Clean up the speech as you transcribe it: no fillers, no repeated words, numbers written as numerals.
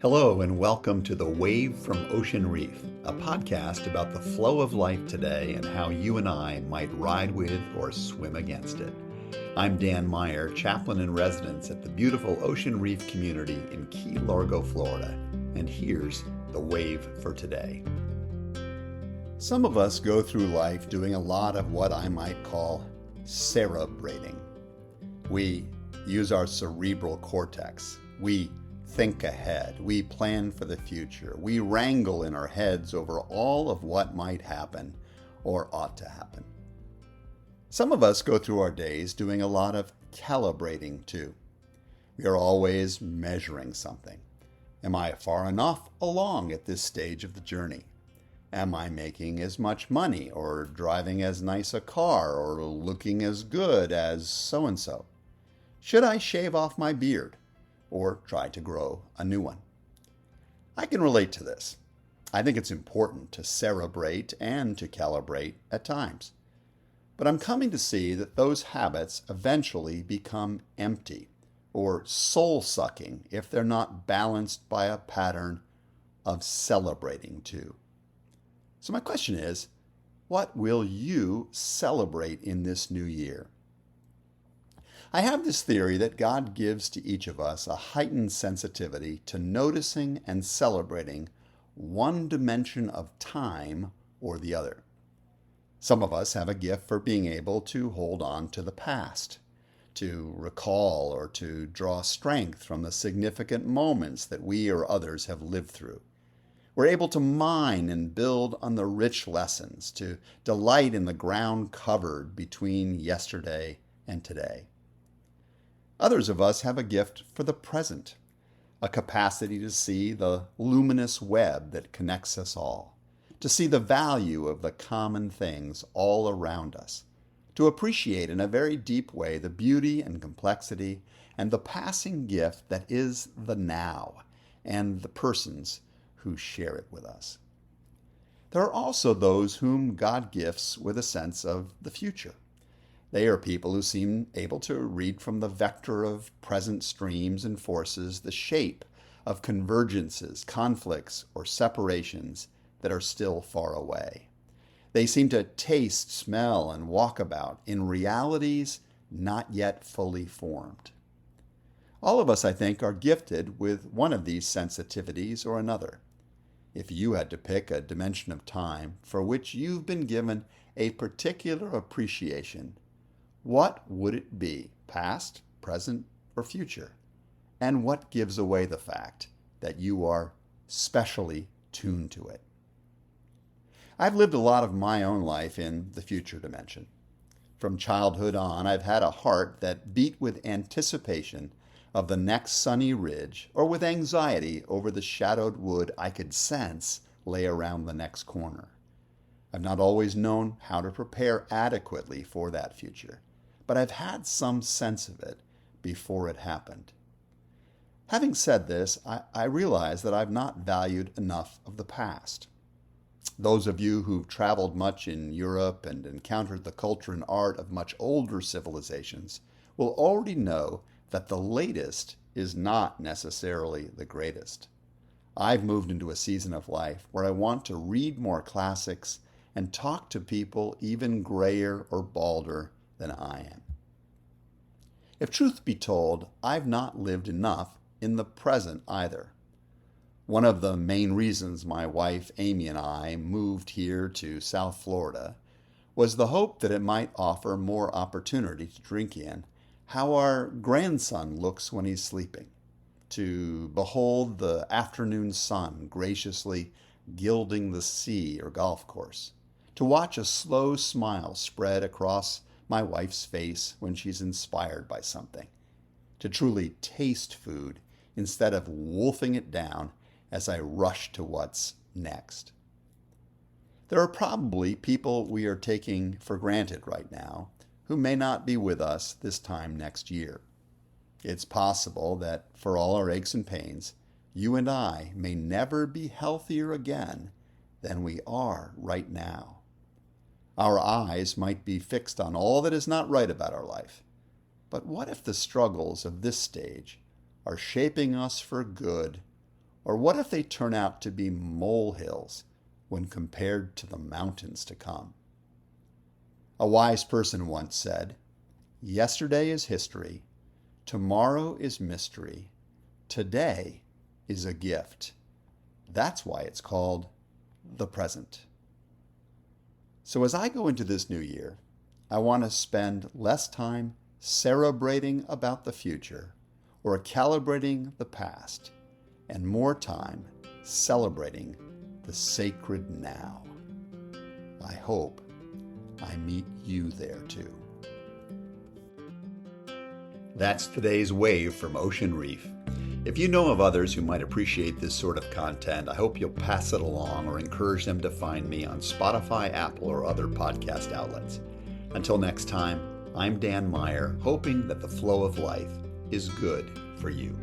Hello, and welcome to The Wave from Ocean Reef, a podcast about the flow of life today and how you and I might ride with or swim against it. I'm Dan Meyer, Chaplain-in-Residence at the beautiful Ocean Reef community in Key Largo, Florida, and here's The Wave for today. Some of us go through life doing a lot of what I might call cerebrating. We use our cerebral cortex. We think ahead. We plan for the future. We wrangle in our heads over all of what might happen or ought to happen. Some of us go through our days doing a lot of calibrating too. We are always measuring something. Am I far enough along at this stage of the journey? Am I making as much money or driving as nice a car or looking as good as so-and-so? Should I shave off my beard or try to grow a new one? I can relate to this. I think it's important to cerebrate and to calibrate at times. But I'm coming to see that those habits eventually become empty or soul-sucking if they're not balanced by a pattern of celebrating too. So my question is, what will you celebrate in this new year? I have this theory that God gives to each of us a heightened sensitivity to noticing and celebrating one dimension of time or the other. Some of us have a gift for being able to hold on to the past, to recall or to draw strength from the significant moments that we or others have lived through. We're able to mine and build on the rich lessons, to delight in the ground covered between yesterday and today. Others of us have a gift for the present, a capacity to see the luminous web that connects us all, to see the value of the common things all around us, to appreciate in a very deep way the beauty and complexity and the passing gift that is the now and the persons who share it with us. There are also those whom God gifts with a sense of the future. They are people who seem able to read from the vector of present streams and forces the shape of convergences, conflicts, or separations that are still far away. They seem to taste, smell, and walk about in realities not yet fully formed. All of us, I think, are gifted with one of these sensitivities or another. If you had to pick a dimension of time for which you've been given a particular appreciation, what would it be, past, present, or future? And what gives away the fact that you are specially tuned to it? I've lived a lot of my own life in the future dimension. From childhood on, I've had a heart that beat with anticipation of the next sunny ridge or with anxiety over the shadowed wood I could sense lay around the next corner. I've not always known how to prepare adequately for that future, but I've had some sense of it before it happened. Having said this, I realize that I've not valued enough of the past. Those of you who've traveled much in Europe and encountered the culture and art of much older civilizations will already know that the latest is not necessarily the greatest. I've moved into a season of life where I want to read more classics and talk to people even grayer or balder than I am. If truth be told, I've not lived enough in the present either. One of the main reasons my wife Amy and I moved here to South Florida was the hope that it might offer more opportunity to drink in how our grandson looks when he's sleeping, to behold the afternoon sun graciously gilding the sea or golf course, to watch a slow smile spread across my wife's face when she's inspired by something, to truly taste food instead of wolfing it down as I rush to what's next. There are probably people we are taking for granted right now who may not be with us this time next year. It's possible that for all our aches and pains, you and I may never be healthier again than we are right now. Our eyes might be fixed on all that is not right about our life. But what if the struggles of this stage are shaping us for good Or what if they turn out to be molehills when compared to the mountains to come? A wise person once said, "Yesterday is history, tomorrow is mystery, today is a gift." That's why it's called the present. So as I go into this new year, I want to spend less time celebrating about the future or calibrating the past, and more time celebrating the sacred now. I hope I meet you there too. That's today's Wave from Ocean Reef. If you know of others who might appreciate this sort of content, I hope you'll pass it along or encourage them to find me on Spotify, Apple, or other podcast outlets. Until next time, I'm Dan Meyer, hoping that the flow of life is good for you.